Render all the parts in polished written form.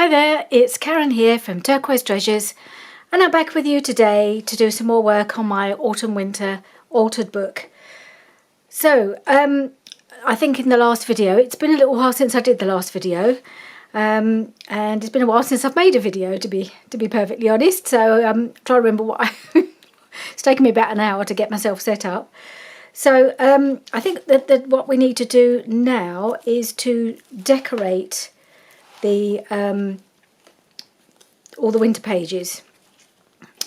Hi there, it's Karen here from Turquoise Treasures, and I'm back with you today to do some more work on my autumn-winter altered book. So, I think in the last video, it's been a little while since I did the last video, and it's been a while since I've made a video, to be perfectly honest. So, try to remember what it's taken me about an hour to get myself set up. So, I think that what we need to do now is to decorate the all the winter pages,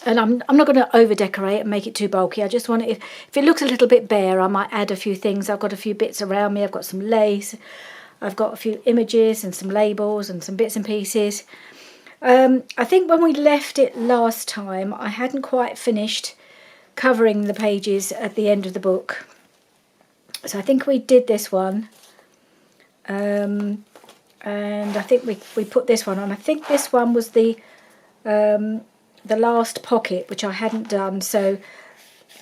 and I'm not going to over decorate and make it too bulky. I just want it, if it looks a little bit bare, I might add a few things. I've got a few bits around me. I've got some lace, I've got a few images and some labels and some bits and pieces. I think when we left it last time, I hadn't quite finished covering the pages at the end of the book, so I think we did this one. And I think we put this one on. I think this one was the last pocket, which I hadn't done, so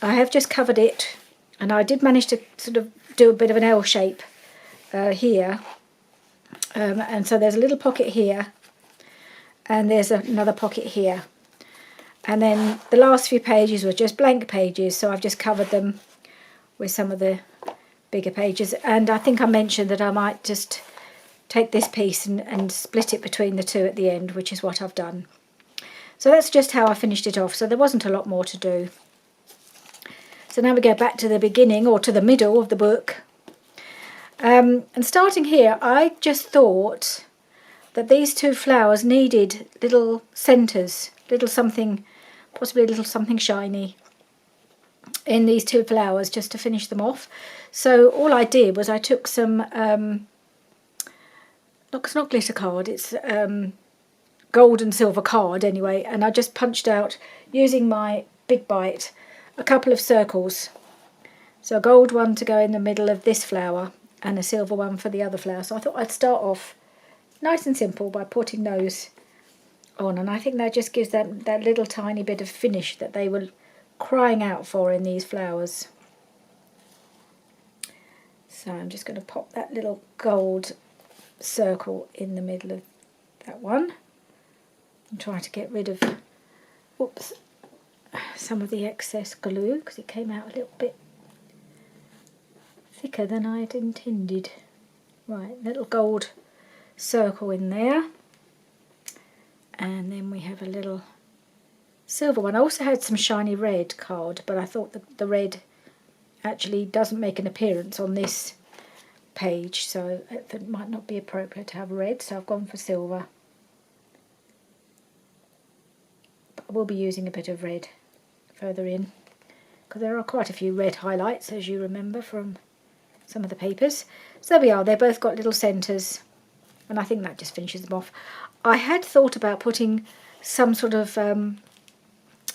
I have just covered it, and I did manage to sort of do a bit of an L shape here, and so there's a little pocket here, and there's another pocket here, and then the last few pages were just blank pages, so I've just covered them with some of the bigger pages. And I think I mentioned that I might just take this piece and split it between the two at the end, which is what I've done. So that's just how I finished it off, so there wasn't a lot more to do. So now we go back to the beginning, or to the middle of the book. And starting here, I just thought that these two flowers needed little centres, little something, possibly a little something shiny in these two flowers, just to finish them off. So all I did was I took some it's not glitter card, it's gold and silver card anyway, and I just punched out, using my big bite, a couple of circles. So a gold one to go in the middle of this flower and a silver one for the other flower. So I thought I'd start off nice and simple by putting those on, and I think that just gives that little tiny bit of finish that they were crying out for in these flowers. So I'm just going to pop that little gold circle in the middle of that one and try to get rid of some of the excess glue, because it came out a little bit thicker than I had intended. Right, little gold circle in there, and then we have a little silver one. I also had some shiny red card, but I thought the red actually doesn't make an appearance on this page, so it might not be appropriate to have red, so I've gone for silver. But I will be using a bit of red further in, because there are quite a few red highlights, as you remember from some of the papers. So there we are, they've both got little centres, and I think that just finishes them off. I had thought about putting some sort of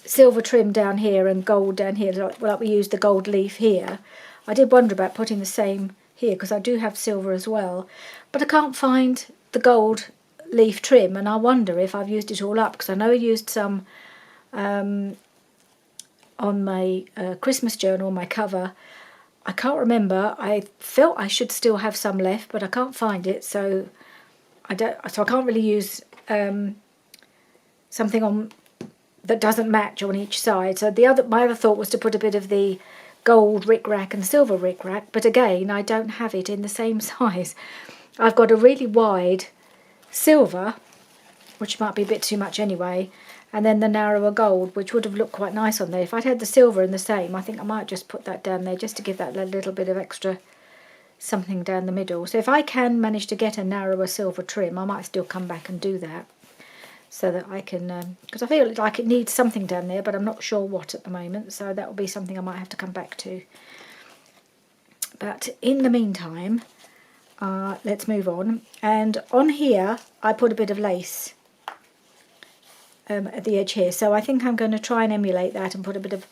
silver trim down here and gold down here, like we used the gold leaf here. I did wonder about putting the same here, because I do have silver as well, but I can't find the gold leaf trim, and I wonder if I've used it all up, because I know I used some on my Christmas journal, my cover. I can't remember. I felt I should still have some left, but I can't find it, so I can't really use something on that doesn't match on each side. So my other thought was to put a bit of the gold rickrack and silver rickrack, but again I don't have it in the same size. I've got a really wide silver, which might be a bit too much anyway, and then the narrower gold, which would have looked quite nice on there. If I'd had the silver in the same, I think I might just put that down there just to give that a little bit of extra something down the middle. So if I can manage to get a narrower silver trim, I might still come back and do that, so that I can, because I feel like it needs something down there, but I'm not sure what at the moment, so that will be something I might have to come back to. But in the meantime, let's move on. And on here I put a bit of lace at the edge here, so I think I'm going to try and emulate that and put a bit of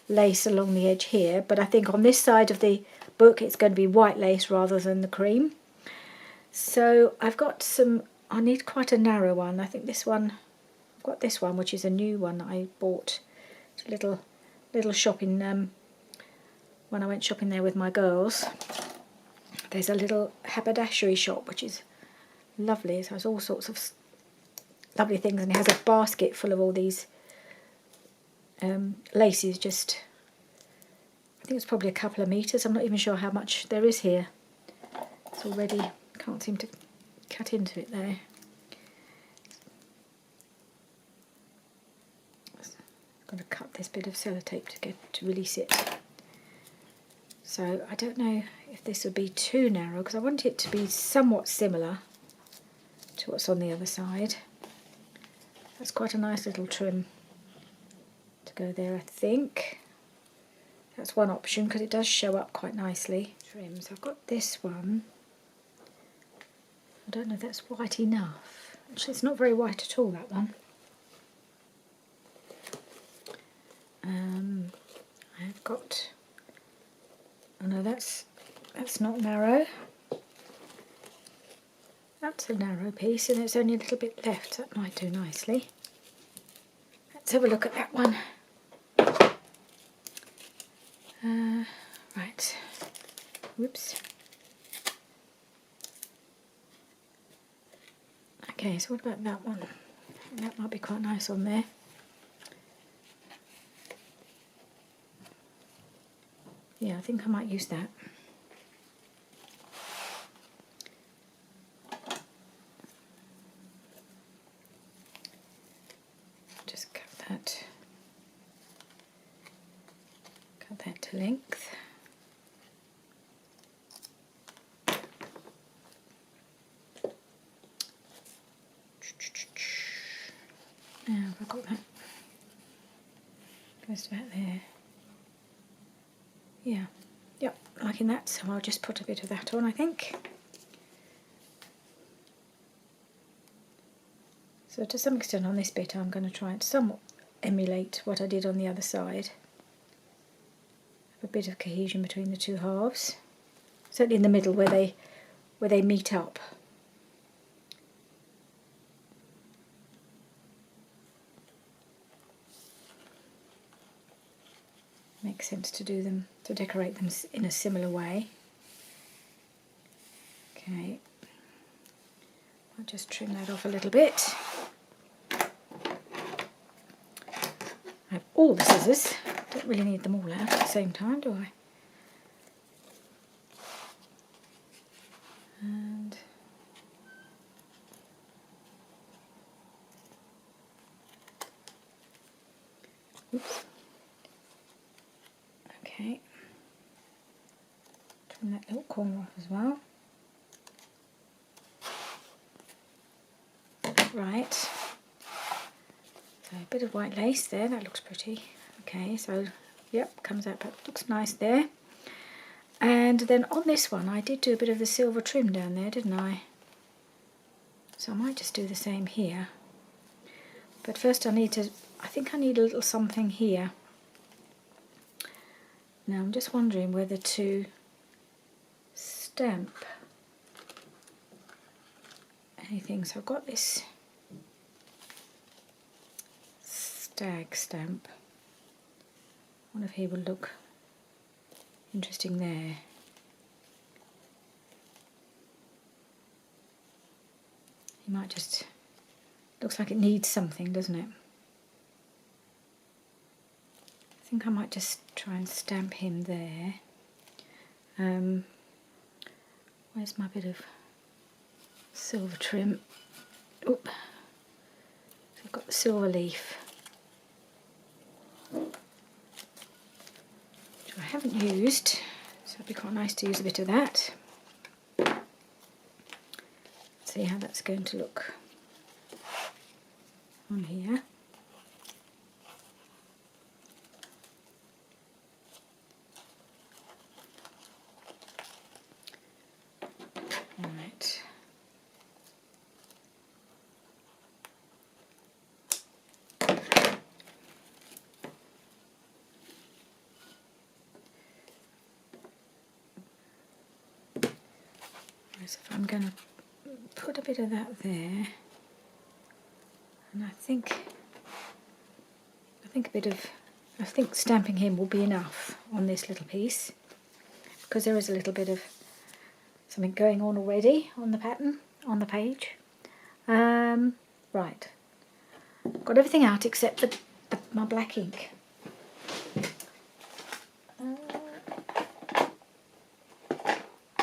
lace along the edge here, but I think on this side of the book it's going to be white lace rather than the cream. So I've got some, I need quite a narrow one. I think this one, I've got this one, which is a new one that I bought. It's a little shopping, when I went shopping there with my girls. There's a little haberdashery shop which is lovely. So there's all sorts of lovely things, and it has a basket full of all these laces. Just, I think it's probably a couple of metres. I'm not even sure how much there is here. It's already, can't seem to cut into it there. I'm going to cut this bit of sellotape to release it. So I don't know if this would be too narrow, because I want it to be somewhat similar to what's on the other side. That's quite a nice little trim to go there, I think. That's one option, because it does show up quite nicely. Trims. I've got this one. I don't know if that's white enough. Actually, it's not very white at all, that one. I've got... Oh no, that's not narrow. That's a narrow piece, and there's only a little bit left. That might do nicely. Let's have a look at that one. Right. Whoops. Okay, so what about that one? That might be quite nice on there. Yeah, I think I might use that. Just cut that to length. Now, have I got that? Goes about there. Yeah, yep, liking that, so I'll just put a bit of that on, I think. So to some extent on this bit I'm going to try and somewhat emulate what I did on the other side. Have a bit of cohesion between the two halves. Certainly in the middle where they meet up. Makes sense to do them, to decorate them in a similar way. Okay, I'll just trim that off a little bit. I have all the scissors, don't really need them all out at the same time, do I? And oops. Okay, trim that little corner off as well. Right, so a bit of white lace there, that looks pretty. Okay, so yep, comes out, but looks nice there. And then on this one I did do a bit of the silver trim down there, didn't I? So I might just do the same here. But first I think I need a little something here. Now I'm just wondering whether to stamp anything. So I've got this stag stamp. I wonder if he would look interesting there. He might just, looks like it needs something, doesn't it? I think I might just try and stamp him there. Where's my bit of silver trim? Oop. So I've got the silver leaf, which I haven't used, so it'd be quite nice to use a bit of that. See how that's going to look on here. Right. So if I'm going to put a bit of that there, and I think stamping him will be enough on this little piece, because there is a little bit of something going on already on the pattern, on the page. Right, Got everything out except my black ink.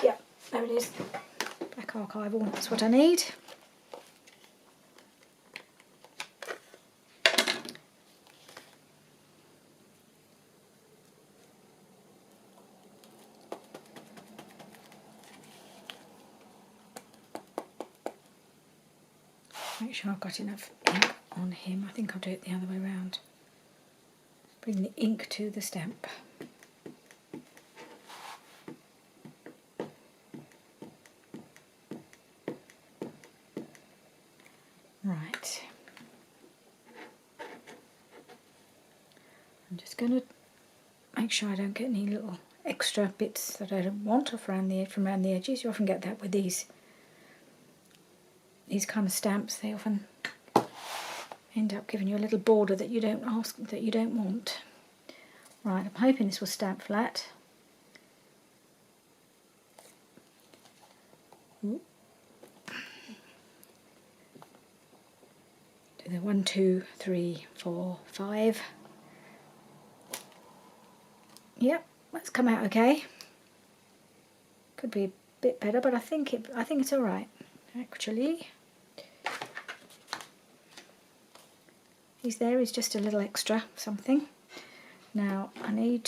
Yeah, there it is. Black archival, that's what I need. Make sure I've got enough ink on him. I think I'll do it the other way around. Bring the ink to the stamp. Right. I'm just going to make sure I don't get any little extra bits that I don't want from around the edges. You often get that with these kind of stamps. They often end up giving you a little border that you don't want. Right, I'm hoping this will stamp flat. Ooh. Do the 1, 2, 3, 4, 5. Yep, that's come out okay. Could be a bit better, but I think it's all right actually. There is just a little extra something. Now I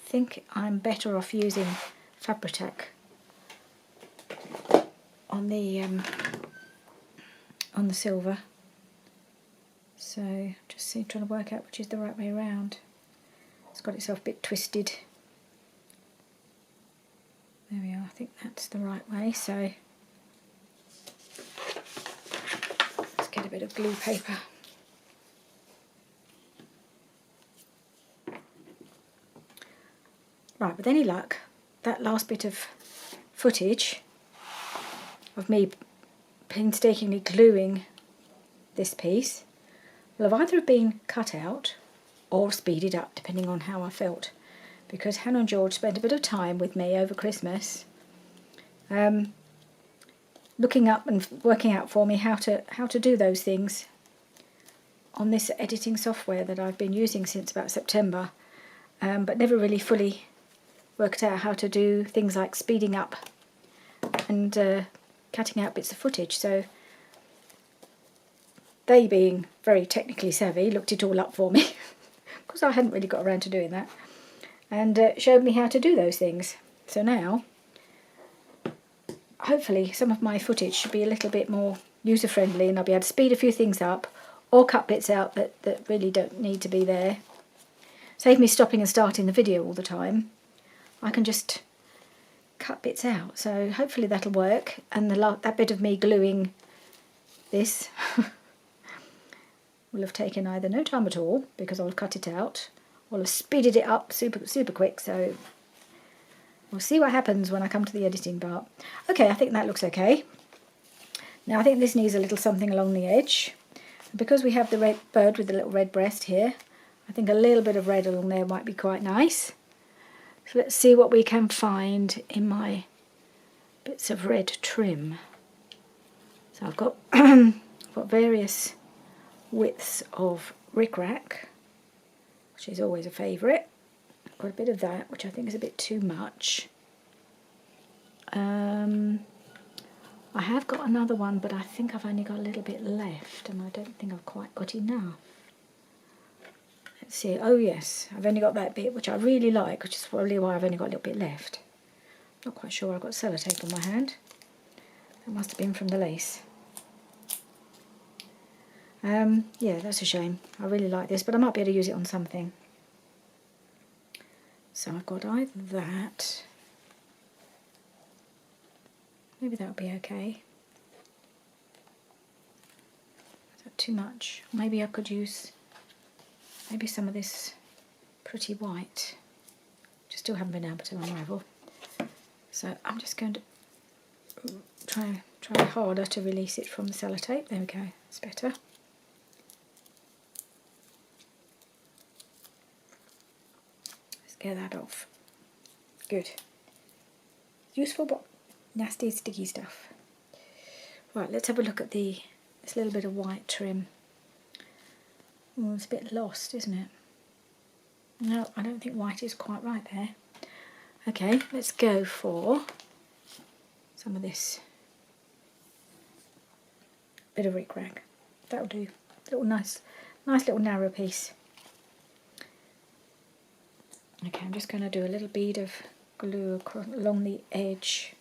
think I'm better off using Fabri-Tac on the silver. So just trying to work out which is the right way around. It's got itself a bit twisted. There we are, I think that's the right way. So let's get a bit of glue paper. Right, with any luck, that last bit of footage of me painstakingly gluing this piece will have either been cut out or speeded up, depending on how I felt, because Hannah and George spent a bit of time with me over Christmas looking up and working out for me how to do those things on this editing software that I've been using since about September, but never really fully worked out how to do things like speeding up and cutting out bits of footage. So they, being very technically savvy, looked it all up for me because I hadn't really got around to doing that, and showed me how to do those things. So now hopefully some of my footage should be a little bit more user friendly, and I'll be able to speed a few things up or cut bits out that really don't need to be there. Save me stopping and starting the video all the time. I can just cut bits out, so hopefully that'll work. And that bit of me gluing this will have taken either no time at all, because I'll have cut it out, or have speeded it up super quick. So we'll see what happens when I come to the editing part. Okay, I think that looks okay. Now I think this needs a little something along the edge. Because we have the red bird with the little red breast here, I think a little bit of red along there might be quite nice. So let's see what we can find in my bits of red trim. So I've got various widths of rickrack, which is always a favourite. I've got a bit of that, which I think is a bit too much. I have got another one, but I think I've only got a little bit left, and I don't think I've quite got enough. Let's see. Oh yes, I've only got that bit, which I really like, which is probably why I've only got a little bit left. Not quite sure. I've got sellotape on my hand. That must have been from the lace. Yeah, that's a shame. I really like this, but I might be able to use it on something. So I've got either that. Maybe that'll be okay. Is that too much? Maybe I could use some of this pretty white, which I still haven't been able to unravel. So I'm just going to try harder to release it from the sellotape. There we go, it's better. Let's get that off. Good. Useful but nasty sticky stuff. Right, let's have a look at this little bit of white trim. Oh, it's a bit lost, isn't it? No, I don't think white is quite right there. Okay, let's go for some of this bit of rickrack. That'll do. Little nice little narrow piece. Okay, I'm just going to do a little bead of glue along the edge.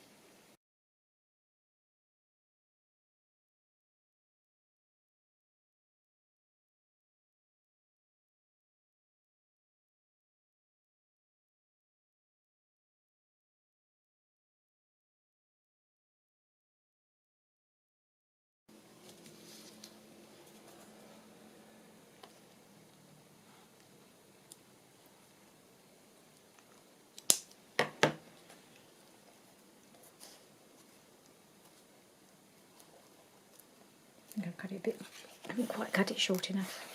I'm going to cut it a bit. I haven't quite cut it short enough.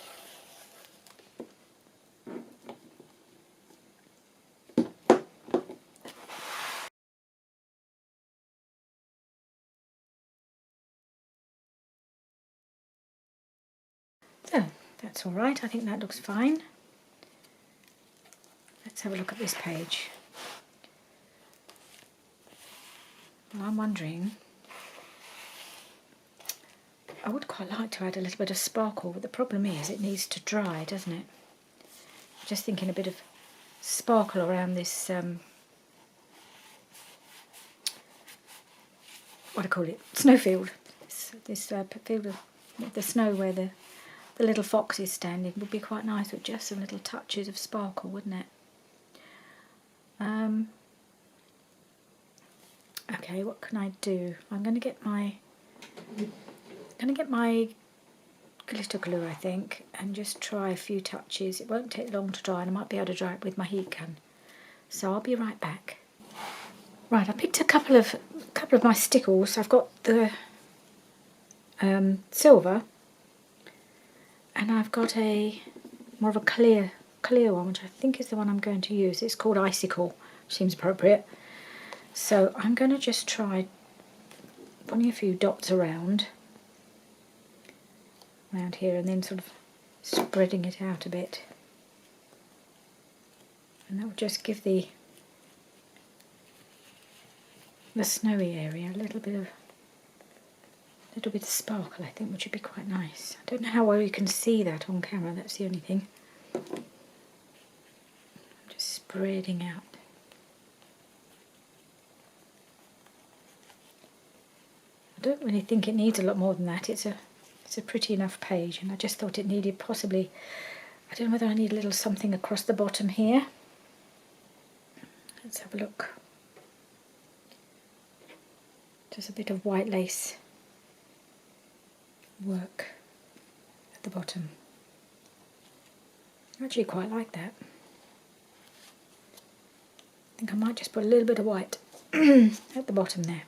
So, that's all right. I think that looks fine. Let's have a look at this page. Well, I'm wondering, I would quite like to add a little bit of sparkle, but the problem is it needs to dry, doesn't it? Just thinking a bit of sparkle around this, what do I call it? Snowfield. This field of the snow where the little fox is standing would be quite nice with just some little touches of sparkle, wouldn't it? Okay, what can I do? I'm going to get my glitter glue, I think, and just try a few touches. It won't take long to dry, and I might be able to dry it with my heat gun. So I'll be right back. Right, I picked a couple of my stickles. I've got the silver, and I've got a more of a clear one, which I think is the one I'm going to use. It's called Icicle. Seems appropriate. So I'm going to just try putting a few dots around here, and then sort of spreading it out a bit, and that will just give the snowy area a little bit of sparkle, I think, which would be quite nice. I don't know how well you can see that on camera, that's the only thing. Just spreading out. I don't really think it needs a lot more than that. It's a pretty enough page, and I just thought it needed possibly, I don't know whether I need a little something across the bottom here. Let's have a look. Just a bit of white lace work at the bottom. I actually quite like that. I think I might just put a little bit of white at the bottom there.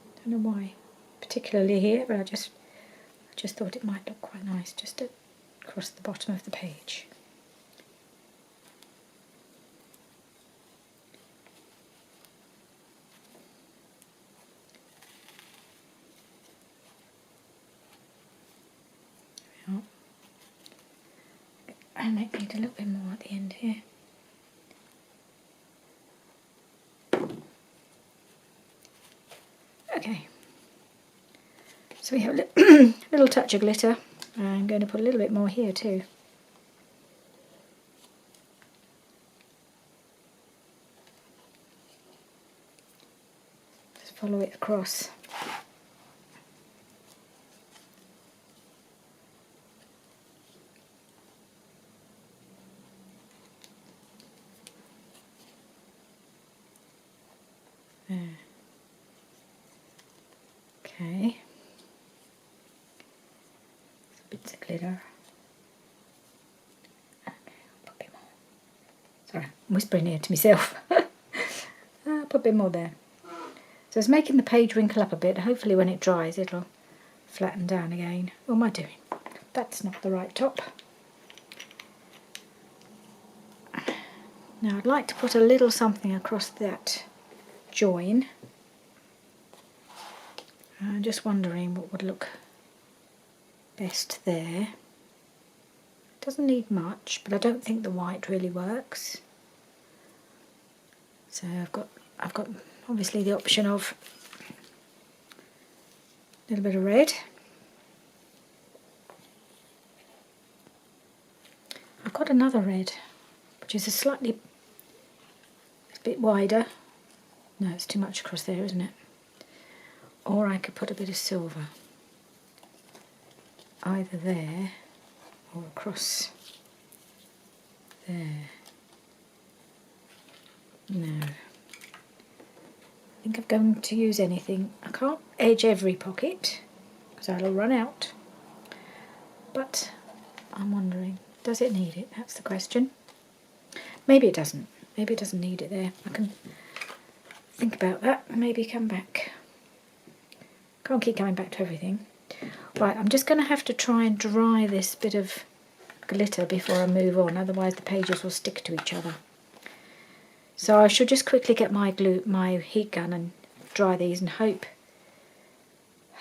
I don't know why particularly here, but I just thought it might look quite nice just across the bottom of the page. I might need a little bit more at the end here. Okay, so we have a little touch of glitter. I'm going to put a little bit more here too. Just follow it across. There. Okay. Bits of glitter. Okay, I'll put a bit more. Sorry, I'm whispering here to myself. I'll put a bit more there. So it's making the page wrinkle up a bit. Hopefully when it dries it'll flatten down again. What am I doing? That's not the right top. Now I'd like to put a little something across that join. I'm just wondering what would look best there. Doesn't need much, but I don't think the white really works. So I've got obviously the option of a little bit of red. I've got another red, which is a bit wider. No, it's too much across there, isn't it? Or I could put a bit of silver, either there or across there. No. I think I'm going to use anything. I can't edge every pocket because that'll run out. But I'm wondering, does it need it? That's the question. Maybe it doesn't. Maybe it doesn't need it there. I can think about that and maybe come back. Can't keep coming back to everything. Right, I'm just going to have to try and dry this bit of glitter before I move on, otherwise the pages will stick to each other. So I should just quickly get my heat gun and dry these and hope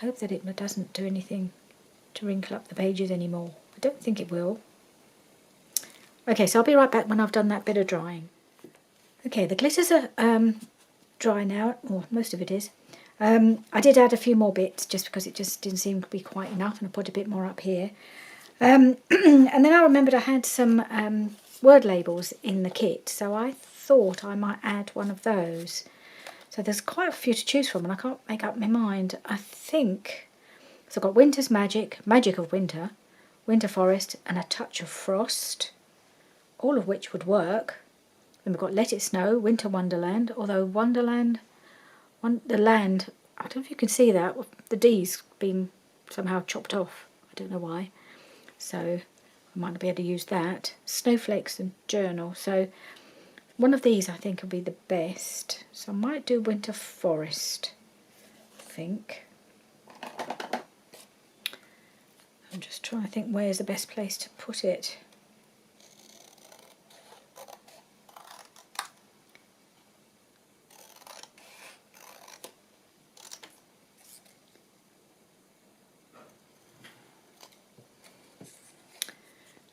that it doesn't do anything to wrinkle up the pages anymore. I don't think it will. Okay, so I'll be right back when I've done that bit of drying. Okay, the glitters are dry now, or most of it is. I did add a few more bits just because it just didn't seem to be quite enough, and I put a bit more up here. And then I remembered I had some word labels in the kit, so I thought I might add one of those. So there's quite a few to choose from and I can't make up my mind. I think, so I've got Winter's Magic, Magic of Winter, Winter Forest and a Touch of Frost, all of which would work. Then we've got Let It Snow, Winter Wonderland, although Wonderland, the land, I don't know if you can see that, the D's been somehow chopped off, I don't know why, so I might not be able to use that. Snowflakes and Journal, so one of these I think will be the best, so I might do Winter Forest, I think. I'm just trying to think where's the best place to put it.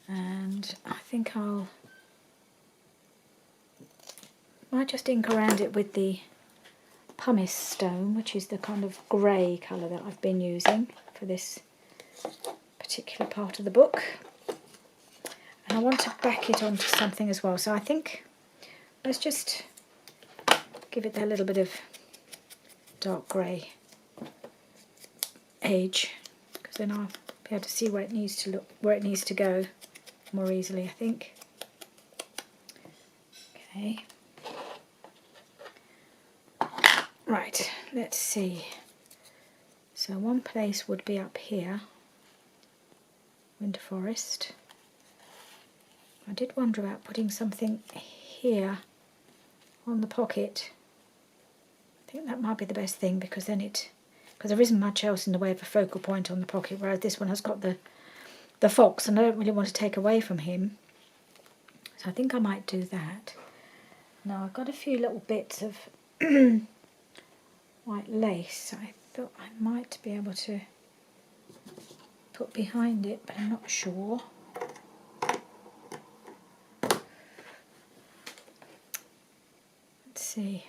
And I think might just ink around it with the pumice stone, which is the kind of grey colour that I've been using for this particular part of the book. And I want to back it onto something as well, so I think let's just give it a little bit of dark grey edge, because then I'll be able to see where it needs to go more easily, I think. Okay. Right, let's see. So one place would be up here, Winter Forest. I did wonder about putting something here on the pocket. I think that might be the best thing, because then because there isn't much else in the way of a focal point on the pocket, whereas this one has got the fox, and I don't really want to take away from him. So I think I might do that. Now I've got a few little bits of white lace I thought I might be able to put behind it, but I'm not sure. Let's see.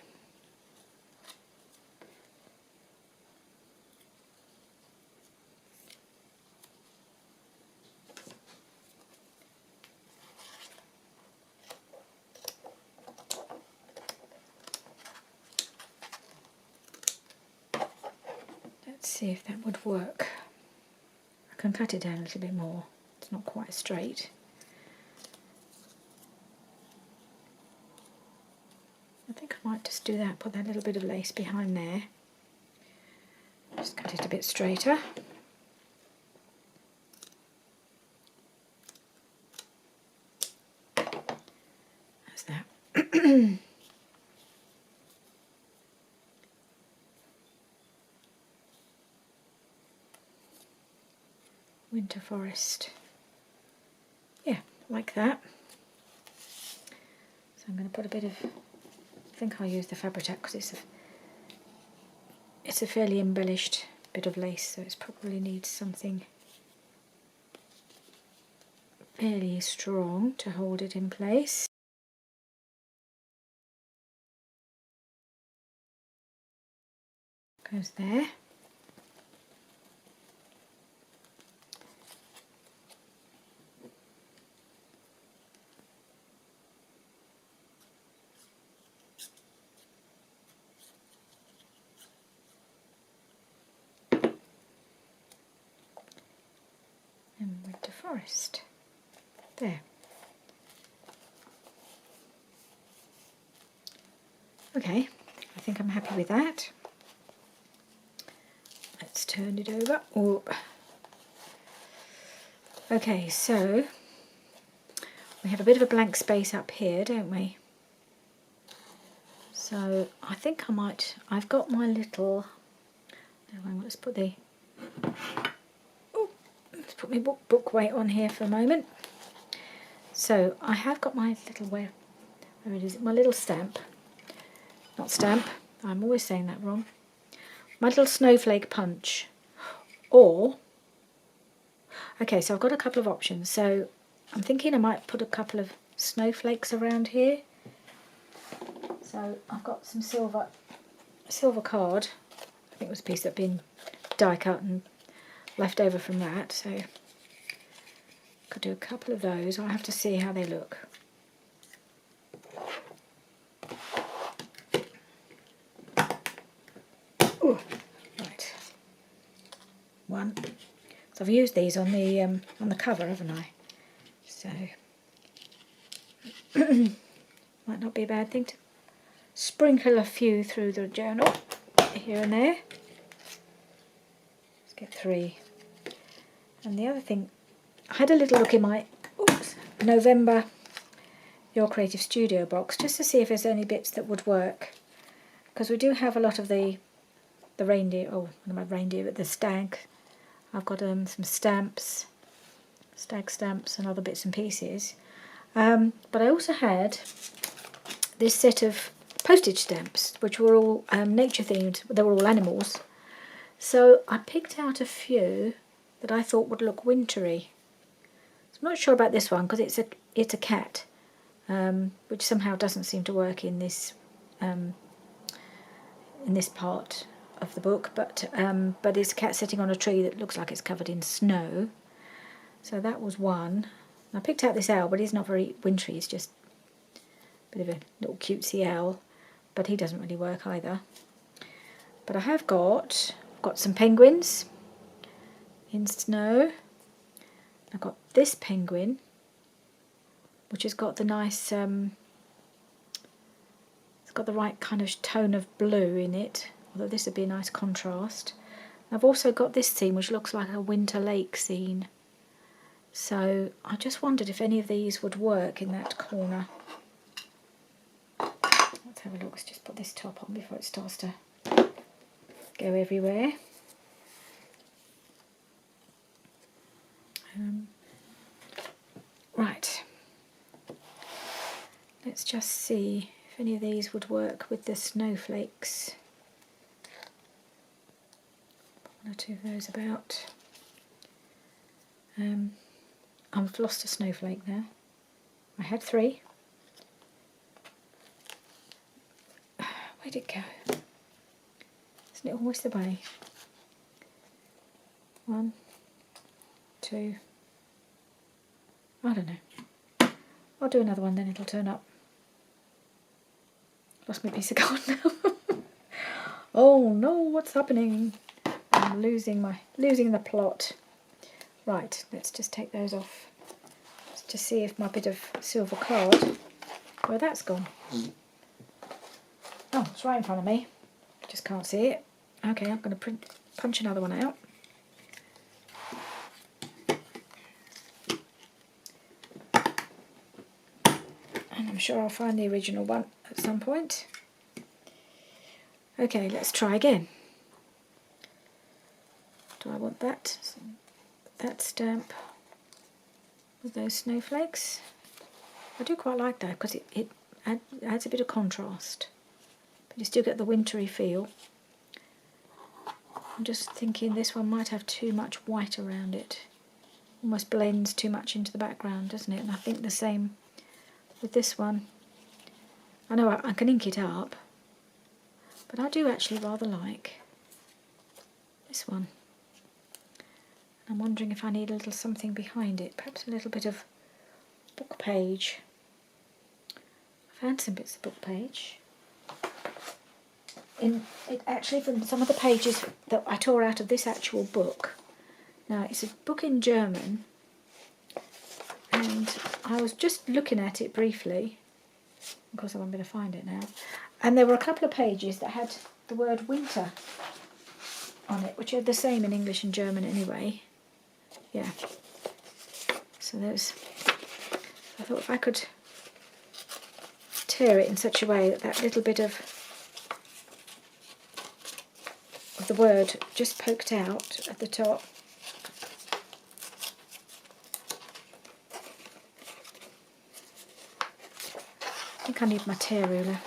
Let's see if that would work. I can cut it down a little bit more. It's not quite straight. I think I might just do that, put that little bit of lace behind there. Just cut it a bit straighter. As What's that? Winter forest. Yeah, like that. So I'm going to put a bit of, I think I'll use the Fabri-Tac because it's a fairly embellished bit of lace, so it probably needs something fairly strong to hold it in place. Goes there. And winter forest. There. Okay, I think I'm happy with that. Let's turn it over. Oh. Okay, so we have a bit of a blank space up here, don't we? So I think I might, I've got my little, let's put the, let's put my book weight on here for a moment. So I have got my little, where it is, my little stamp, not stamp, I'm always saying that wrong, my little snowflake punch, or, okay, so I've got a couple of options. So I'm thinking I might put a couple of snowflakes around here. So I've got some silver card. I think it was a piece that had been die cut and left over from that. So could do a couple of those. I'll have to see how they look. Ooh, right. One. So I've used these on the cover, haven't I? So might not be a bad thing to sprinkle a few through the journal here and there. Let's get 3. And the other thing, I had a little look in my November Your Creative Studio box just to see if there's any bits that would work, because we do have a lot of the reindeer, not my reindeer, but the stag. I've got some stamps, stag stamps and other bits and pieces, but I also had this set of postage stamps which were all nature themed. They were all animals, so I picked out a few that I thought would look wintry. So I'm not sure about this one because it's a cat, which somehow doesn't seem to work in this part of the book, but it's a cat sitting on a tree that looks like it's covered in snow. So that was one. And I picked out this owl, but he's not very wintry. He's just a bit of a little cutesy owl, but he doesn't really work either. But I have got some penguins in snow. I've got this penguin, which has got the nice, it's got the right kind of tone of blue in it, although this would be a nice contrast. I've also got this scene which looks like a winter lake scene. So I just wondered if any of these would work in that corner. Let's have a look. Let's just put this top on before it starts to go everywhere. Right. Let's just see if any of these would work with the snowflakes. Put 1 or 2 of those about. I've lost a snowflake now. I had 3. Where'd it go? Isn't it always the way? 1, 2. I don't know. I'll do another one, then it'll turn up. Lost my piece of card now. Oh no, what's happening? I'm losing the plot. Right, let's just take those off. Let's just see if my bit of silver card, where that's gone. Oh, it's right in front of me. Just can't see it. Okay, I'm going to punch another one out. And I'm sure I'll find the original one at some point. Okay, let's try again. Do I want that stamp with those snowflakes? I do quite like that because it adds a bit of contrast, but you still get the wintry feel. I'm just thinking this one might have too much white around it. Almost blends too much into the background, doesn't it? And I think the same with this one. I know I can ink it up, but I do actually rather like this one. I'm wondering if I need a little something behind it, perhaps a little bit of book page. I found some bits of book page. Actually from some of the pages that I tore out of this actual book. Now it's a book in German, and I was just looking at it briefly. Of course I won't be able to find it now. And there were a couple of pages that had the word winter on it, which are the same in English and German anyway. Yeah. So there's, I thought if I could tear it in such a way that that little bit of the word just poked out at the top. I think I need my tear ruler.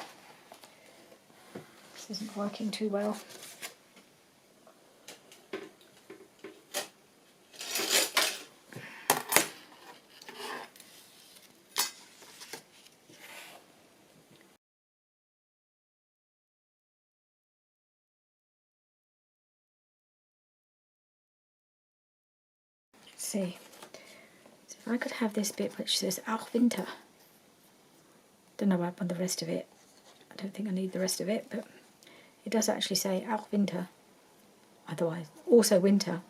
This isn't working too well. Let's see. So if I could have this bit which says Auch Winter. Don't know about the rest of it. I don't think I need the rest of it, but it does actually say Auch Winter. Otherwise, also winter.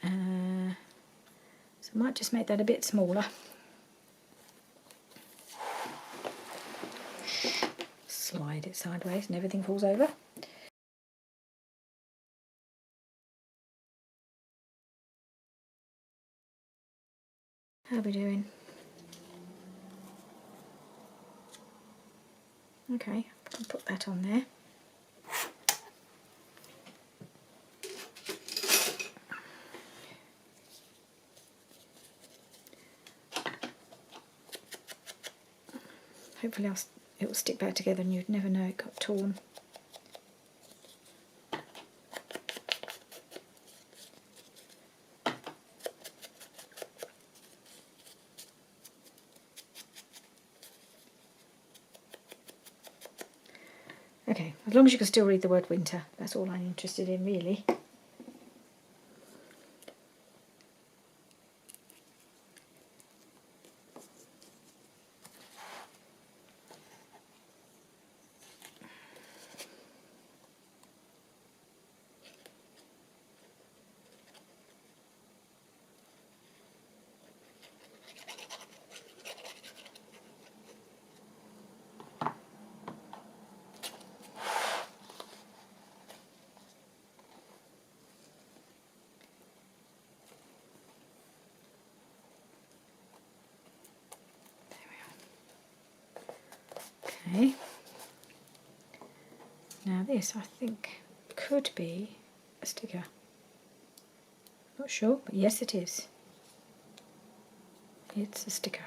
So I might just make that a bit smaller. Slide it sideways and everything falls over. How are we doing? Okay, I'll put that on there. Hopefully it will stick back together and you'd never know it got torn. Okay, as long as you can still read the word winter, that's all I'm interested in really. Okay. Now this, I think, could be a sticker. Not sure, but yes it is. It's a sticker.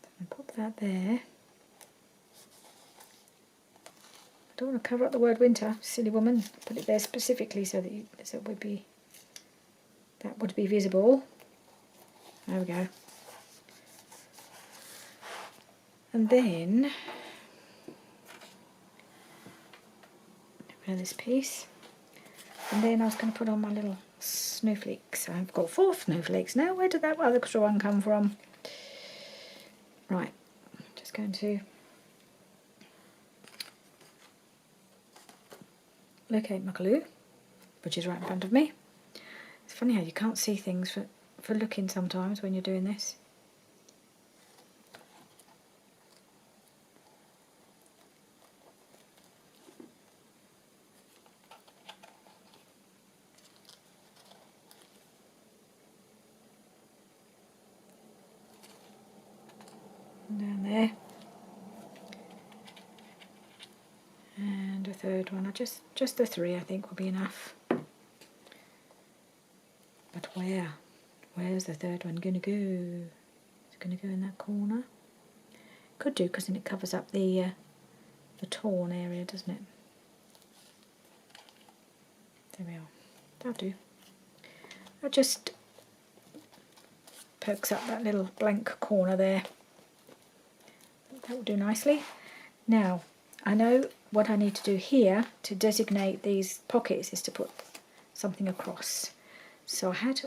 So pop that there. I don't want to cover up the word winter, silly woman. Put it there specifically so that that would be visible. There we go. And then this piece, and then I was going to put on my little snowflakes. I've got 4 snowflakes now. Where did that other extra one come from? Right, I'm just going to locate my glue, which is right in front of me. It's funny how you can't see things for looking sometimes when you're doing this. down there, and a third one. Just the 3 I think will be enough. But where's the third one gonna go? It's gonna go in that corner. Could do, because then it covers up the torn area, doesn't it? There we are. That'll do. That just pokes up that little blank corner there. That will do nicely. Now, I know what I need to do here to designate these pockets is to put something across. So I had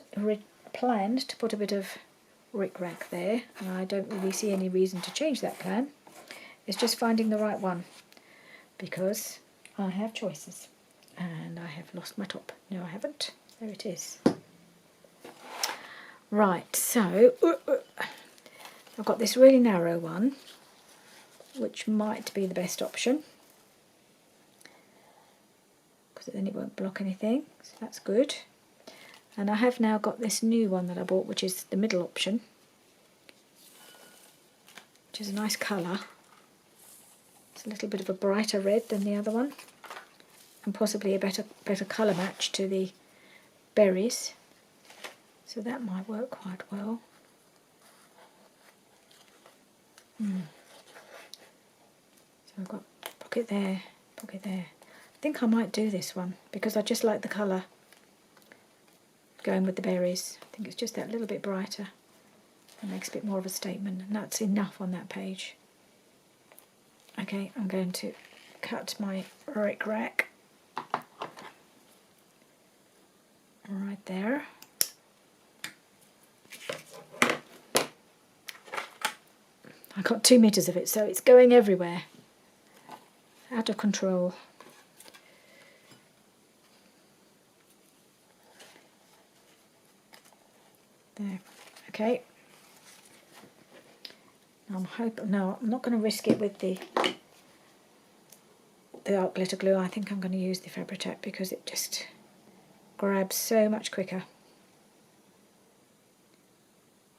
planned to put a bit of rickrack there, and I don't really see any reason to change that plan. It's just finding the right one, because I have choices, and I have lost my top. No, I haven't. There it is. Right, so I've got this really narrow one, which might be the best option, because then it won't block anything, so that's good. And I have now got this new one that I bought, which is the middle option, which is a nice colour. It's a little bit of a brighter red than the other one, and possibly a better colour match to the berries. So that might work quite well. So I've got pocket there, pocket there. I think I might do this one, because I just like the colour going with the berries. I think it's just that little bit brighter. It makes a bit more of a statement, and that's enough on that page. Okay, I'm going to cut my rickrack right there. I got 2 meters of it, so it's going everywhere. Out of control. There. Okay. I'm not going to risk it with the art glitter glue. I think I'm going to use the Fabri-Tac, because it just grabs so much quicker.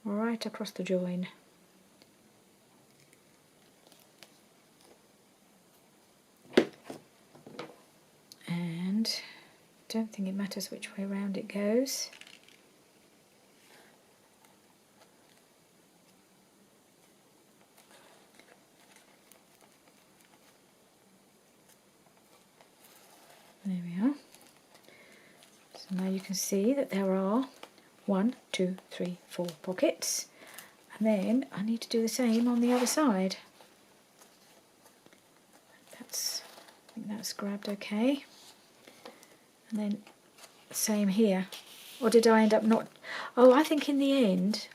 Right across the join. And I don't think it matters which way around it goes. There we are. So now you can see that there are 1, 2, 3, 4 pockets, and then I need to do the same on the other side. I think that's grabbed okay. And then same here. Or did I end up not? Oh, I think in the end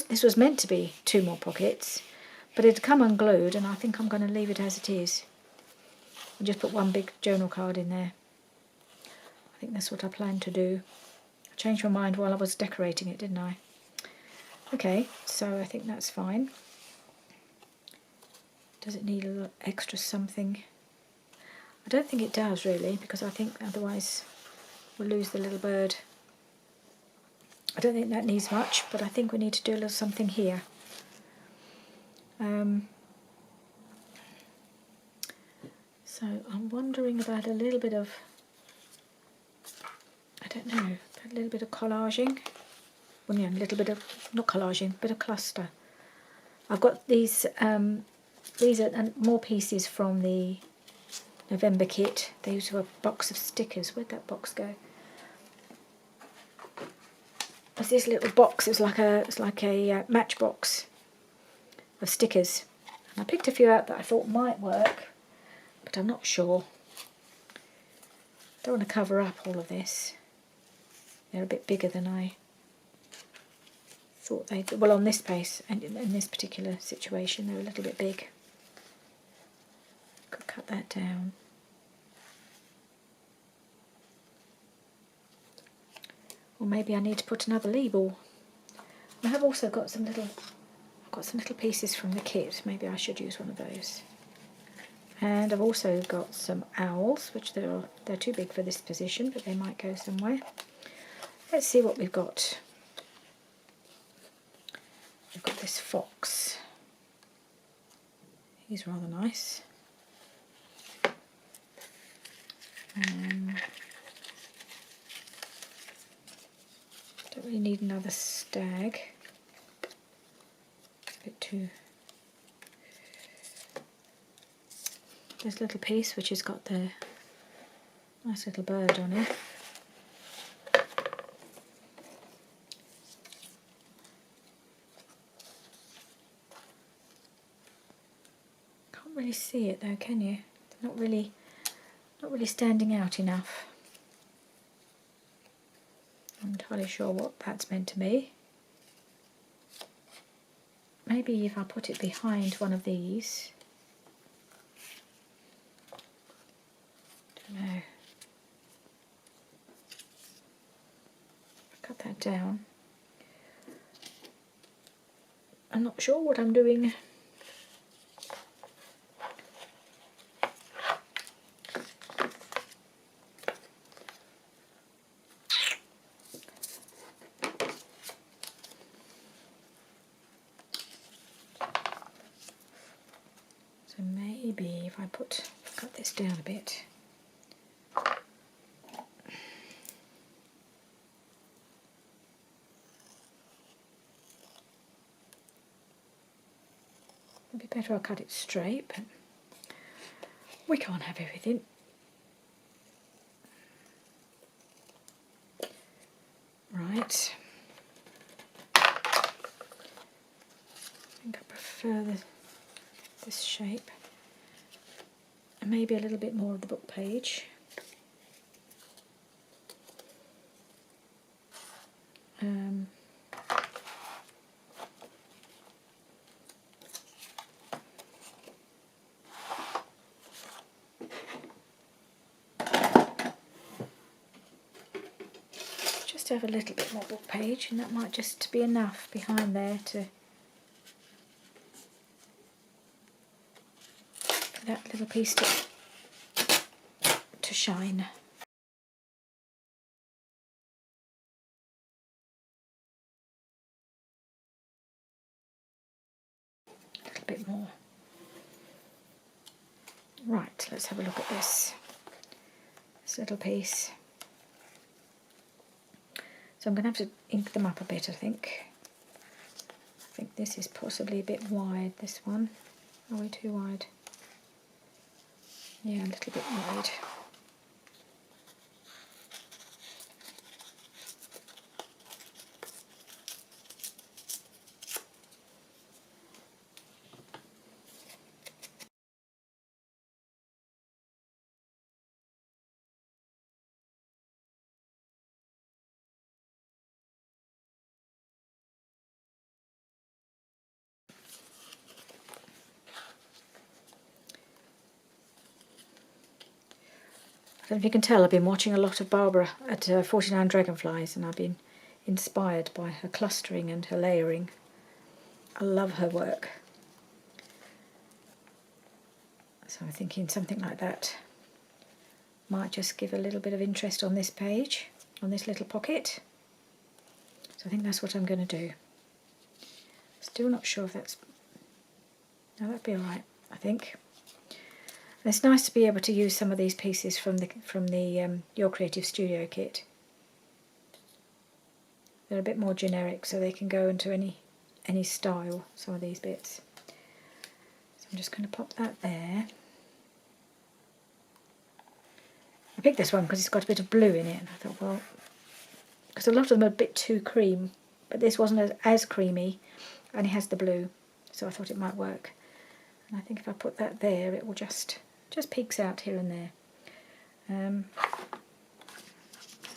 this was meant to be 2 more pockets, but it had come unglued, and I think I'm going to leave it as it is and just put 1 big journal card in there. I think that's what I planned to do. I changed my mind while I was decorating it, didn't I? Okay, so I think that's fine. Does it need a little extra something? I don't think it does really, because I think otherwise we'll lose the little bird. I don't think that needs much, but I think we need to do a little something here. So I'm wondering about a little bit of, I don't know, a little bit of collaging. Well, yeah, a little bit of, not collaging, but a cluster. I've got these are more pieces from the November kit. These were a box of stickers. Where'd that box go? It's this little box. It's like a matchbox of stickers. And I picked a few out that I thought might work, but I'm not sure. Don't want to cover up all of this. They're a bit bigger than I thought they'd be. Well, on this pace and in this particular situation, they're a little bit big. Could cut that down. Or maybe I need to put another label. I have also got some little pieces from the kit. Maybe I should use one of those. And I've also got some owls, which they're too big for this position, but they might go somewhere. Let's see what we've got. We've got this fox. He's rather nice. Don't really need another stag. A bit too. This little piece which has got the nice little bird on it. Can't really see it though, can you? It's not really standing out enough. I'm not entirely sure what that's meant to be. Maybe if I put it behind one of these. Don't know. Cut that down. I'm not sure what I'm doing. So maybe if I cut this down a bit. It'd be better I cut it straight, but we can't have everything. Right. I think I prefer this shape. And maybe a little bit more of the book page. Just have a little bit more book page, and that might just be enough behind there for that little piece to shine. A little bit more. Right, let's have a look at this little piece. So I'm going to have to ink them up a bit, I think. I think this is possibly a bit wide, this one. Are we too wide? Yeah, a little bit wide. I don't know if you can tell, I've been watching a lot of Barbara at 49 Dragonflies, and I've been inspired by her clustering and her layering. I love her work. So I'm thinking something like that might just give a little bit of interest on this page, on this little pocket. So I think that's what I'm going to do. Still not sure if that's... No, that'd be alright, I think. And it's nice to be able to use some of these pieces from the Your Creative Studio kit. They're a bit more generic, so they can go into any style, some of these bits. So I'm just going to pop that there. I picked this one because it's got a bit of blue in it, and I thought, well, because a lot of them are a bit too cream, but this wasn't as creamy, and it has the blue, so I thought it might work. And I think if I put that there, it will just peeks out here and there. I'm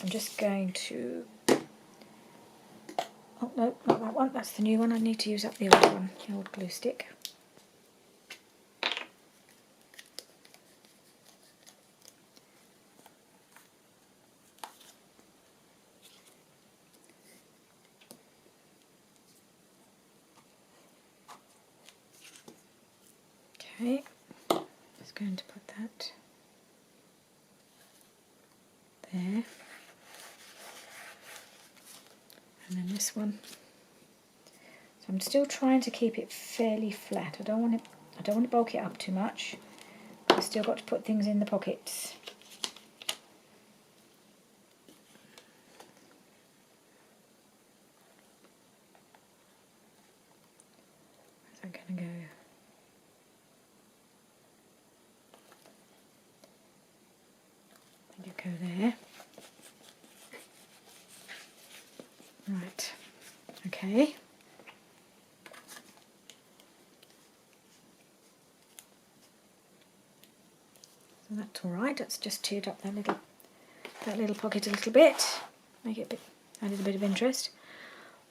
just going to... Oh no, not that one, that's the new one. I need to use up the old one, the old glue stick. Okay, just going to put that there. And then this one. So I'm still trying to keep it fairly flat. I don't want it I don't want to bulk it up too much. I've still got to put things in the pockets. Where's that going to go? I think you go there. Right. Okay. So that's all right. That's just tiered up that little pocket a little bit. Make it a little bit of interest.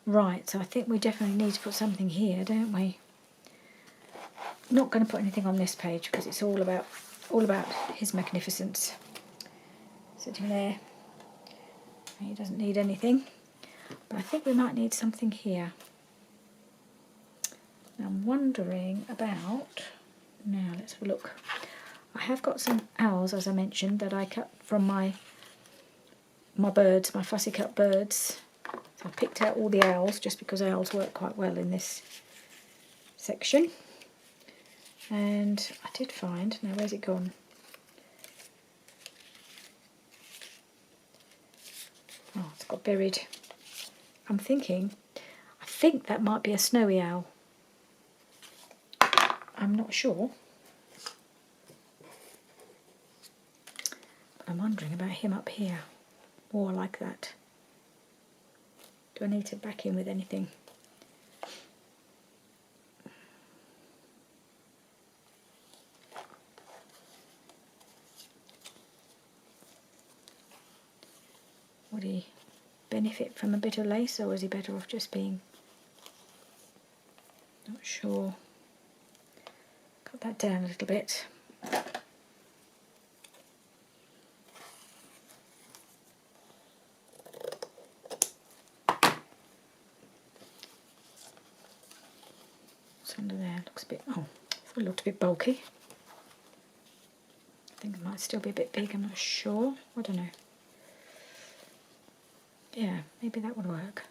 Right. So I think we definitely need to put something here, don't we? Not going to put anything on this page because it's all about His Magnificence. Sitting there. He doesn't need anything. But I think we might need something here. I'm wondering about, now let's have a look. I have got some owls, as I mentioned, that I cut from my birds, my fussy cut birds. So I picked out all the owls just because owls work quite well in this section. And I did find, now where's it gone? Oh, it's got buried. I think that might be a snowy owl. I'm not sure. But I'm wondering about him up here. More like that. Do I need to back in with anything? Would he benefit from a bit of lace, or is he better off just being... Not sure. Cut that down a little bit. What's under there? Looks a bit... Oh, I thought it looked a bit bulky. I think it might still be a bit big, I'm not sure. I don't know. Yeah, maybe that would work.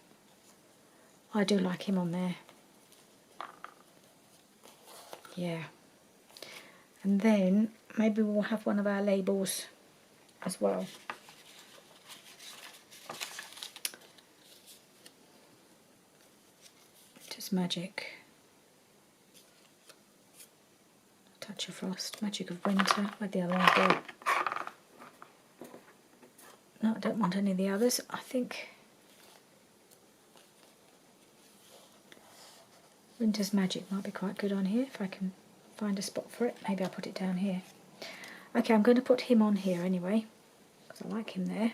I do like him on there. Yeah. And then maybe we'll have one of our labels as well. Just magic. A touch of frost. Magic of winter. Where'd the other one go? No, I don't want any of the others. I think Winter's Magic might be quite good on here if I can find a spot for it. Maybe I'll put it down here. Okay, I'm going to put him on here anyway because I like him there.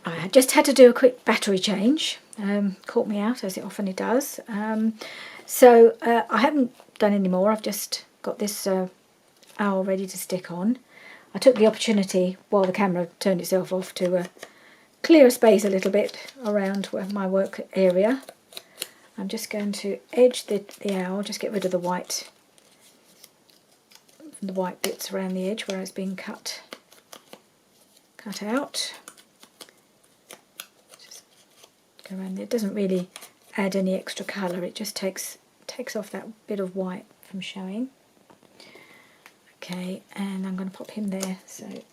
I just had to do a quick battery change. Caught me out, as it often does. So I haven't done any more. I've just got this owl ready to stick on. I took the opportunity while the camera turned itself off to clear a space a little bit around my work area. I'm just going to edge the owl, just get rid of the white bits around the edge where it's been cut out. Go around there. It doesn't really add any extra colour, it just takes off that bit of white from showing. Okay, and I'm going to pop him there, so let's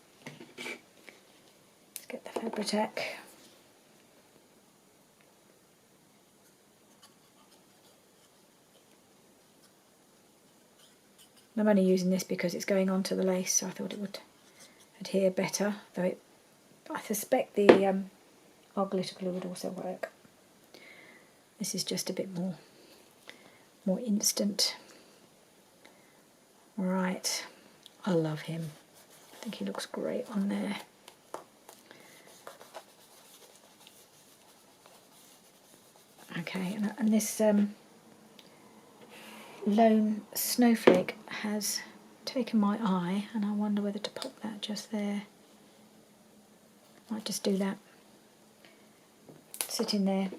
get the Fabri-Tac. I'm only using this because it's going onto the lace, so I thought it would adhere better, though I suspect the our glitter glue would also work. This is just a bit more instant. Right, I love him. I think he looks great on there. Okay, and this lone snowflake has taken my eye, and I wonder whether to pop that just there. Might just do that. Sit in there.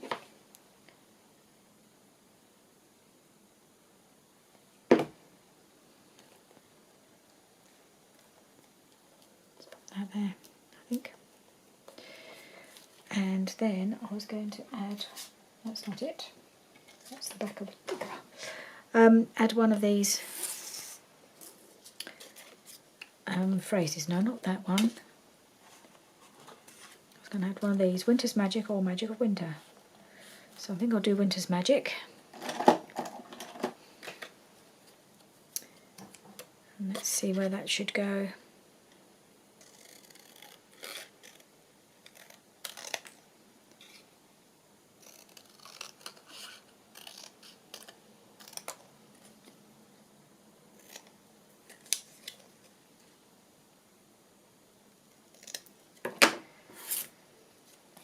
then I was going to add, that's not it, that's the back of the add one of these phrases. No, not that one. I was going to add one of these, Winter's Magic or Magic of Winter. So I think I'll do Winter's Magic. And let's see where that should go.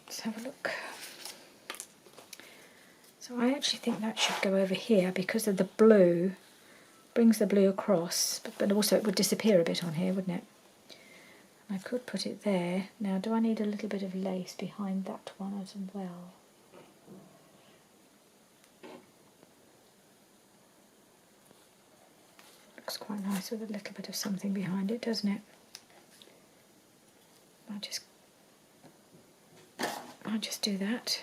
Let's have a look. So I actually think that should go over here because of the blue. Brings the blue across, but also it would disappear a bit on here, wouldn't it? I could put it there. Now, do I need a little bit of lace behind that one as well? Looks quite nice with a little bit of something behind it, doesn't it? I'll just do that.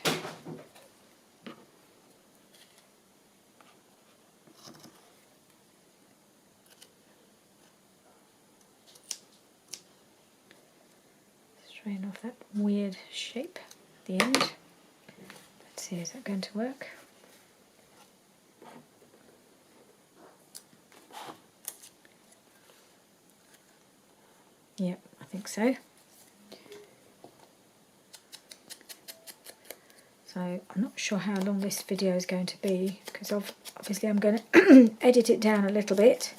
Straighten off that weird shape at the end. Let's see, is that going to work? Yep, I think so. So I'm not sure how long this video is going to be because obviously I'm going to edit it down a little bit.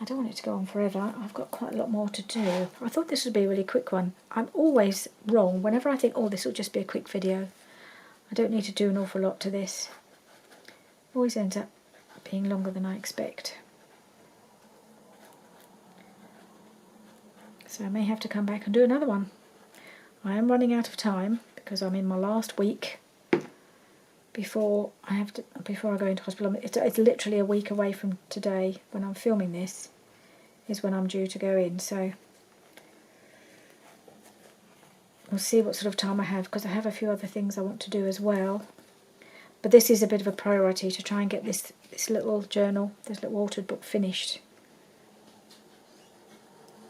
I don't want it to go on forever. I've got quite a lot more to do. I thought this would be a really quick one. I'm always wrong. Whenever I think, oh, this will just be a quick video, I don't need to do an awful lot to this. It always ends up being longer than I expect. So I may have to come back and do another one. I am running out of time because I'm in my last week before I go into hospital. It's literally a week away from today when I'm filming this is when I'm due to go in. So we'll see what sort of time I have because I have a few other things I want to do as well. But this is a bit of a priority to try and get this little journal, this little altered book finished.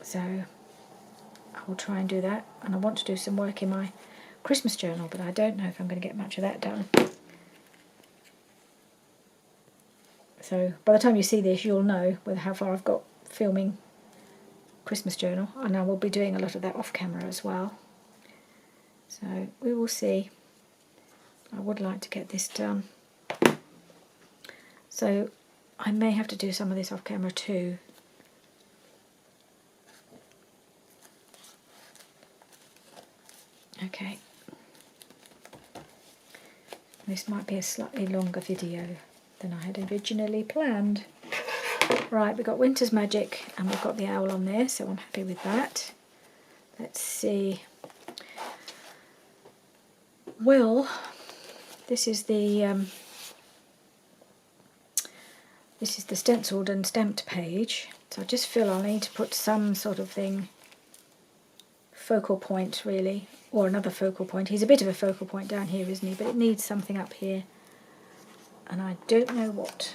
So I will try and do that, and I want to do some work in my Christmas journal, but I don't know if I'm going to get much of that done. So by the time you see this, you'll know how far I've got filming Christmas journal, and I will be doing a lot of that off camera as well. So we will see. I would like to get this done. So I may have to do some of this off camera too. Okay. This might be a slightly longer video than I had originally planned. Right, we've got Winter's Magic and we've got the owl on there, so I'm happy with that. Let's see. Well, this is the stenciled and stamped page, so I just feel I'll need to put some sort of thing, focal point really, or another focal point. He's a bit of a focal point down here, isn't he? But it needs something up here, and I don't know what.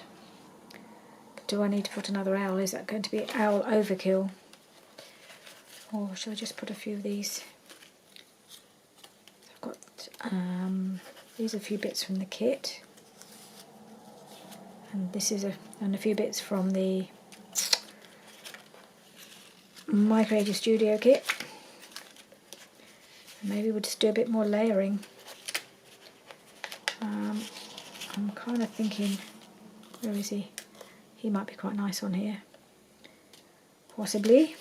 But do I need to put another owl? Is that going to be owl overkill? Or shall I just put a few of these? I've got these are a few bits from the kit, and this is and a few bits from the My Creative Studio kit. Maybe we'll just do a bit more layering. I'm kind of thinking, where is he? He might be quite nice on here. Possibly.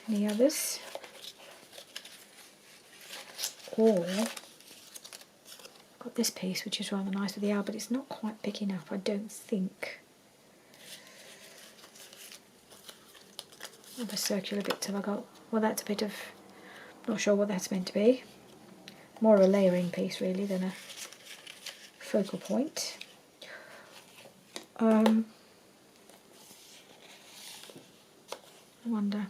Any others? Or got this piece which is rather nice with the owl, but it's not quite big enough, I don't think. The circular bits have I got? Well, that's a bit of, not sure what that's meant to be. More a layering piece really than a focal point. I wonder.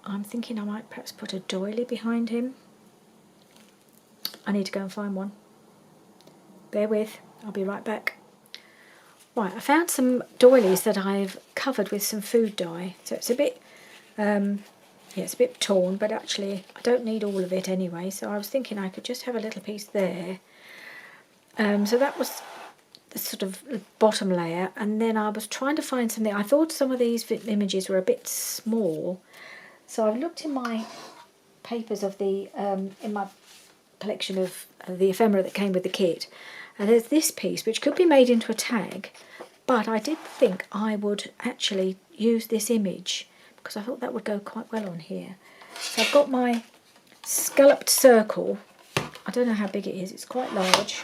I'm thinking I might perhaps put a doily behind him. I need to go and find one. Bear with, I'll be right back. Right, I found some doilies that I've covered with some food dye. So it's a bit, yeah, it's a bit torn, but actually I don't need all of it anyway. So I was thinking I could just have a little piece there. So that was the sort of bottom layer, and then I was trying to find something. I thought some of these images were a bit small, so I've looked in my papers of the in my collection of the ephemera that came with the kit, and there's this piece which could be made into a tag, but I did think I would actually use this image because I thought that would go quite well on here. So I've got my scalloped circle. I don't know how big it is, it's quite large,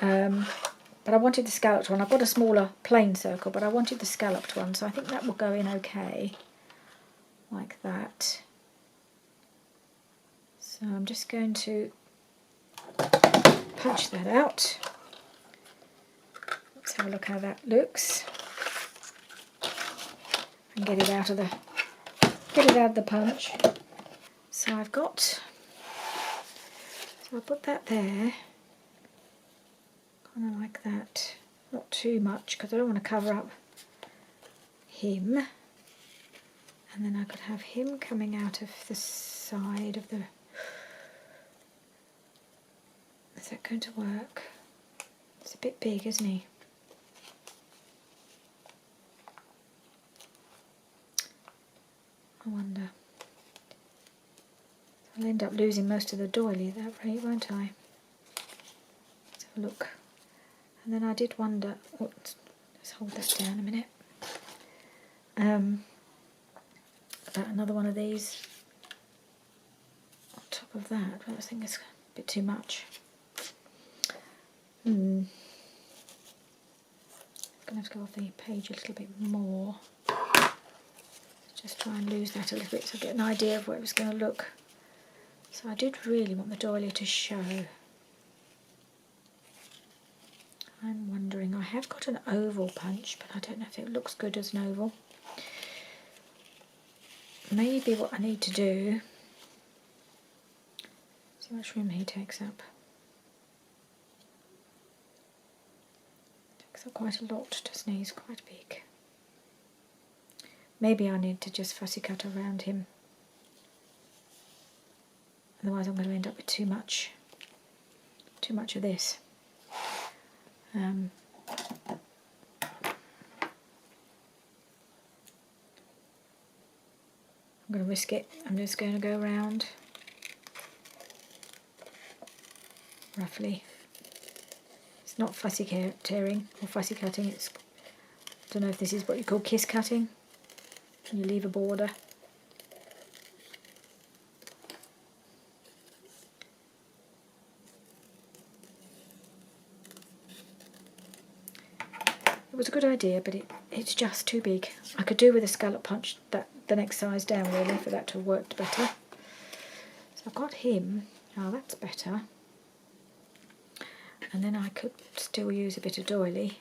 but I wanted the scalloped one. I've got a smaller plain circle, but I wanted the scalloped one, so I think that will go in okay, like that. So I'm just going to punch that out. Let's have a look how that looks, and get it out of the punch. So I've got, so I'll put that there, kind of like that, not too much because I don't want to cover up him. And then I could have him coming out of the side of the, is that going to work? It's a bit big, isn't he? I wonder. I'll end up losing most of the doily at that rate, won't I? Let's have a look. And then I did wonder, oh, let's hold that down a minute, about another one of these on top of that, but I think it's a bit too much. I'm going to have to go off the page a little bit more. Just try and lose that a little bit so I get an idea of where it was going to look. So I did really want the doily to show. I'm wondering, I have got an oval punch, but I don't know if it looks good as an oval. Maybe what I need to do, see how much room he takes up. Takes up quite a lot, doesn't he? He's quite big. Maybe I need to just fussy cut around him. Otherwise I'm going to end up with too much of this. I'm going to risk it. I'm just going to go around roughly. It's not fussy tearing or fussy cutting. It's, I don't know if this is what you call kiss cutting. And you leave a border. It was a good idea, but it's just too big. I could do with a scallop punch that the next size down really for that to have worked better. So I've got him. Oh, that's better. And then I could still use a bit of doily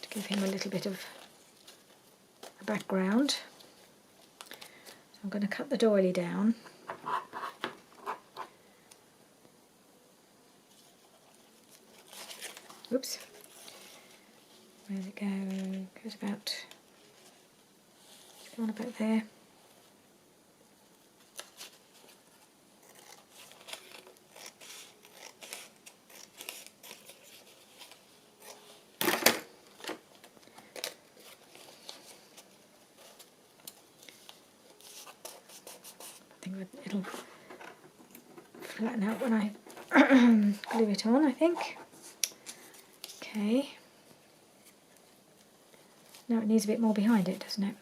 to give him a little bit of a background. So I'm going to cut the doily down. Oops. Where's it go? It goes about, going about there. I think it'll flatten out when I glue it on, I think. Okay. Now it needs a bit more behind it, doesn't it?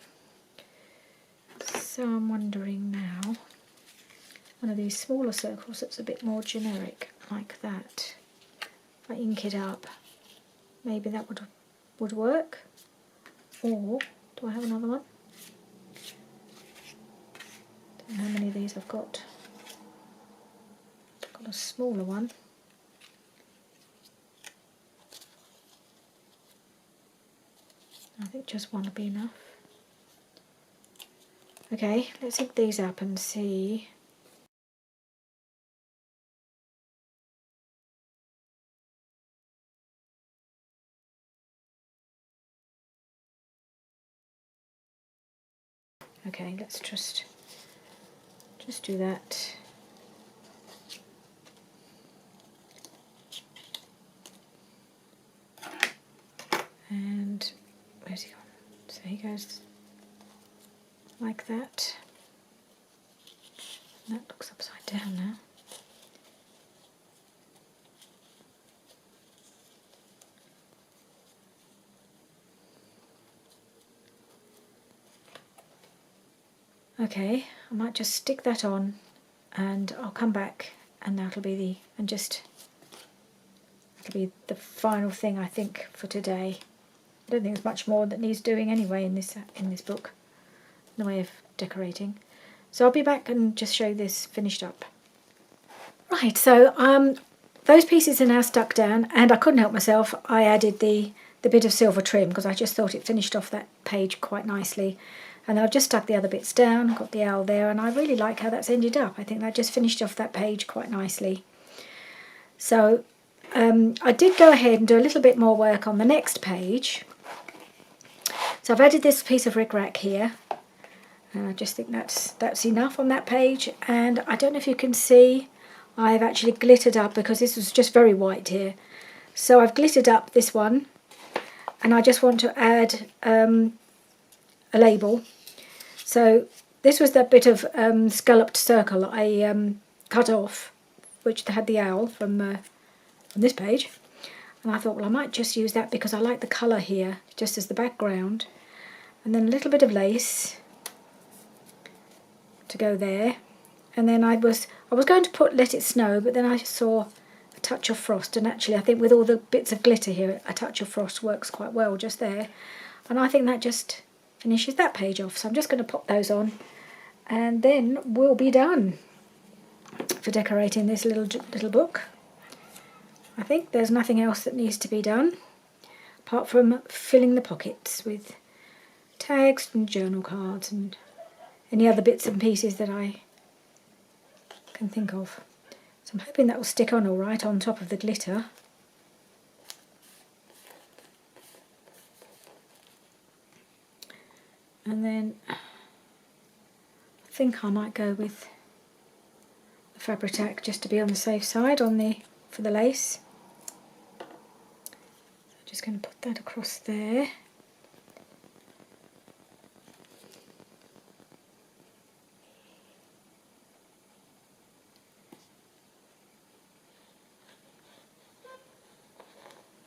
So I'm wondering now, one of these smaller circles that's a bit more generic, like that. If I ink it up, maybe that would work. Or, do I have another one? Don't know how many of these I've got. I've got a smaller one. I think just one would be enough. Okay, let's hook these up and see. Okay, let's just do that. And where's he gone? So he goes like that. And that looks upside down now. Okay, I might just stick that on and I'll come back and that'll be the final thing I think for today. I don't think there's much more that needs doing anyway in this book in the way of decorating. So I'll be back and just show this finished up. Right, so those pieces are now stuck down and I couldn't help myself. I added the bit of silver trim because I just thought it finished off that page quite nicely. And then I've just stuck the other bits down, got the owl there, and I really like how that's ended up. I think that just finished off that page quite nicely. So I did go ahead and do a little bit more work on the next page. So I've added this piece of rickrack here. And I just think that's enough on that page. And I don't know if you can see, I've actually glittered up because this was just very white here. So I've glittered up this one. And I just want to add a label. So this was that bit of scalloped circle I cut off, which had the owl from this page. And I thought, well, I might just use that because I like the colour here, just as the background. And then a little bit of lace to go there. And then I was going to put Let It Snow, but then I saw a touch of frost. And actually, I think with all the bits of glitter here, a touch of frost works quite well just there. And I think that just finishes that page off. So I'm just going to pop those on and then we'll be done for decorating this little book. I think there's nothing else that needs to be done apart from filling the pockets with tags and journal cards and any other bits and pieces that I can think of. So I'm hoping that will stick on all right on top of the glitter. And then I think I might go with the Fabri-Tac just to be on the safe side for the lace. So I'm just going to put that across there.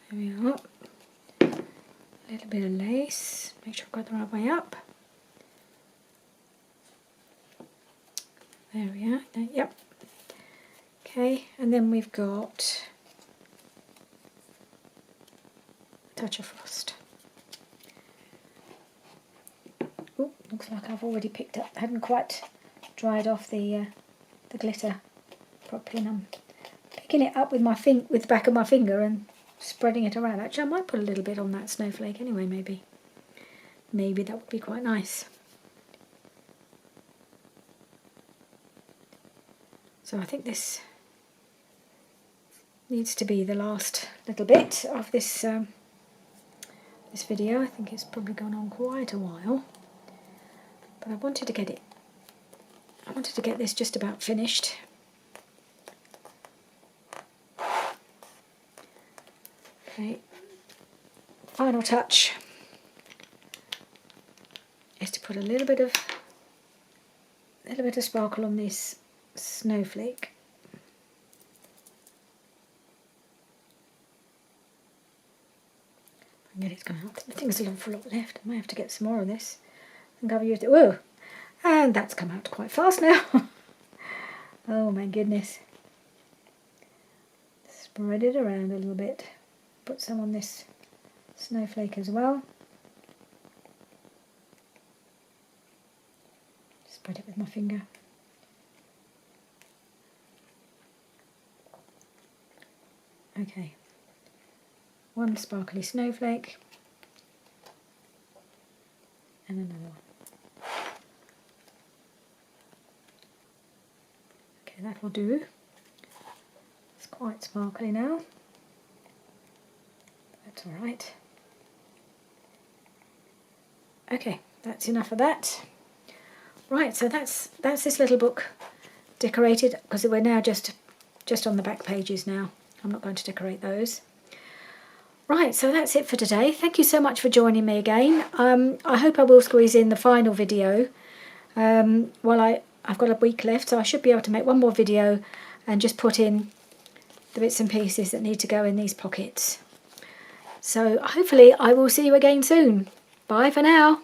There we are. A little bit of lace. Make sure I've got the right way up. There we are. Yep. Okay, and then we've got a touch of frost. Oh, looks like I've already picked up. Hadn't quite dried off the glitter properly, and I'm picking it up with with the back of my finger and spreading it around. Actually, I might put a little bit on that snowflake anyway. Maybe that would be quite nice. So I think this needs to be the last little bit of this this video. I think it's probably gone on quite a while, but I wanted to get this just about finished. Okay, final touch is to put a little bit of sparkle on this snowflake. I can get it to come out. I think there's an awful lot left. I might have to get some more of this. I think I've used it. Whoa! And that's come out quite fast now. Oh my goodness. Spread it around a little bit. Put some on this snowflake as well. Spread it with my finger. Okay, one sparkly snowflake and another one. that'll do. It's quite sparkly now. That's all right. Okay, that's enough of that. Right, so that's this little book decorated, because we're now just on the back pages now. I'm not going to decorate those. Right, so that's it for today. Thank you so much for joining me again. I hope I will squeeze in the final video. Well, I've got a week left, so I should be able to make one more video and just put in the bits and pieces that need to go in these pockets. So hopefully I will see you again soon. Bye for now.